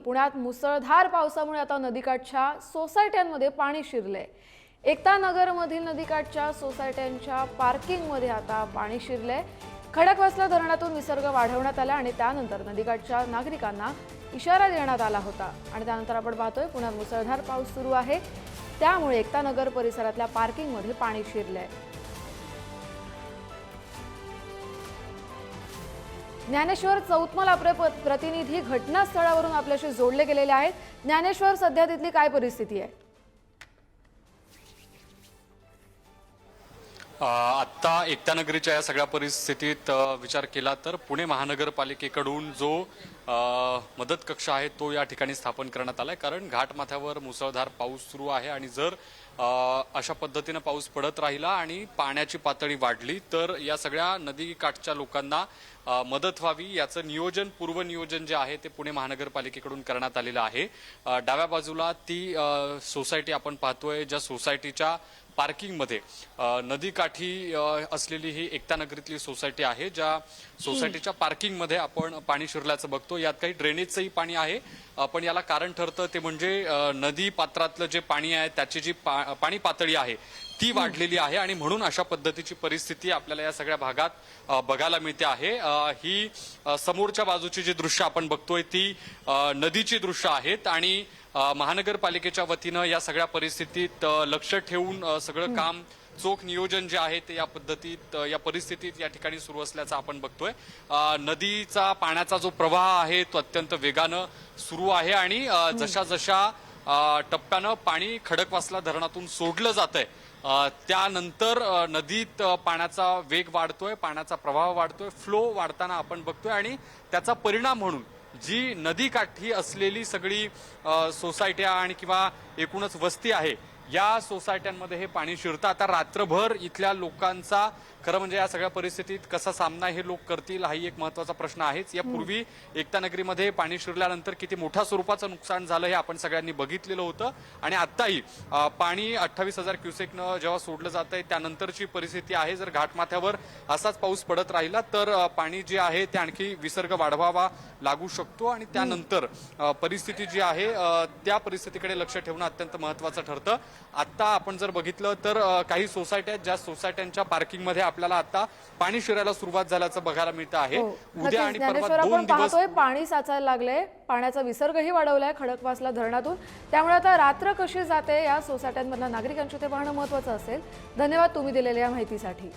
पुण्यात मुसळधार पावसामुळे आता नदीकाठच्या सोसायट्यांमध्ये पाणी शिरले। एकता नगरमधील नदीकाठच्या सोसायट्यांच्या पार्किंगमध्ये आता पाणी शिरले। खडकवासला धरणातून विसर्ग वाढवण्यात आला आणि त्यानंतर नदीकाठच्या नागरिकांना इशारा देण्यात आला होता। आणि त्यानंतर आपण पाहतोय पुण्यात मुसळधार पाऊस सुरू आहे, त्यामुळे एकता नगर परिसरातल्या पार्किंगमध्ये पाणी शिरले। ज्ञानेश्वर चौतमल आपले प्रतिनिधी घटनास्थळावरून आपल्याशी जोडले गेलेले आहेत। ज्ञानेश्वर, सध्या तिथली काय परिस्थिती आहे? आत्ता एकता नगरीच्या या सगळ्या परिस्थितीत विचार केला तर पुणे महानगरपालिकेकडून जो मदत कक्ष आहे तो या ठिकाणी स्थापन करण्यात आलाय। कारण घाटमाथ्यावर मुसळधार पाऊस सुरू आहे आणि जर अशा पद्धतीने पाऊस पडत राहिला आणि पाण्याची पातळी वाढली तर या सगळ्या नदीकाठच्या लोकांना मदत व्हावी याचं नियोजन, पूर्वनियोजन जे आहे ते पुणे महानगरपालिकेकडून करण्यात आलेलं आहे। डाव्या बाजूला ती सोसायटी आपण पाहतोय, ज्या सोसायटीच्या पार्किंगमध्ये नदीकाठी असलेली ही एकता नगरीतली सोसायटी आहे। ज्या सोसायटीच्या पार्किंगमध्ये आपण पाणी शिरल्याचं बघतो। यात काही ड्रेनेजचंही पाणी आहे, पण याला कारण ठरतं ते म्हणजे नदी पात्रातलं जे पाणी आहे त्याची जी पाणी पातळी आहे ती वाढलेली आहे आणि म्हणून अशा पद्धतीची परिस्थिती आपल्याला या सगळ्या भागात बघायला मिळते आहे। ही समोरच्या बाजूची जी दृश्य आपण बघतोय ती नदीची दृश्य आहेत आणि महानगरपालिकेच्या वतीनं या सगळ्या परिस्थितीत लक्ष ठेवून सगळं काम, चोख नियोजन जे आहे ते या परिस्थितीत या ठिकाणी सुरू असल्याचं आपण बघतोय। नदीचा पाण्याचा जो प्रवाह आहे तो अत्यंत वेगानं सुरू आहे आणि जशा जशा टप्प्यानं पाणी खडकवासला धरणातून सोडलं जातंय त्यानंतर नदीत पाण्याचा वेग वाढतोय, पाण्याचा प्रवाह वाढतोय, फ्लो वाढताना आपण बघतोय आणि त्याचा परिणाम म्हणून जी नदीकाठी असलेली सगळी सोसायट्या आणि किंवा एकूणच वस्ती आहे या सोसायट्यांमध्ये हे पाणी शिरतं। आता रात्रभर इथल्या लोकांचा खरं म्हणजे या सगळ्या परिस्थितीत कसा सामना हे लोक करतील हाही एक महत्वाचा प्रश्न आहेच। यापूर्वी एकता नगरीमध्ये पाणी शिरल्यानंतर किती मोठ्या स्वरूपाचं नुकसान झालं हे आपण सगळ्यांनी बघितलेलं होतं आणि आत्ताही पाणी 28,000 क्युसेकनं जेव्हा सोडलं जात आहे त्यानंतरची परिस्थिती आहे। जर घाटमाथ्यावर असाच पाऊस पडत राहिला तर पाणी जे आहे ते आणखी विसर्ग वाढवावा लागू शकतो आणि त्यानंतर परिस्थिती जी आहे त्या परिस्थितीकडे लक्ष ठेवणं अत्यंत महत्वाचं ठरतं। आता आपण जर बघितलं तर काही सोसायट्या, ज्या सोसायट्यांच्या पार्किंगमध्ये आपल्याला आता पाणी शिरायला सुरुवात झाल्याचं बघायला मिळतं आहे। उद्या आणि परवा 2 दिवस पाणी साचायला लागले, पाण्याचा विसर्गही वाढवलाय खडकवासला धरणातून, त्यामुळे आता रात्र कशी जाते या सोसायट्यांमधल्या नागरिकांचे ते पाहणं महत्वाचं असेल। धन्यवाद तुम्ही दिलेल्या या माहितीसाठी।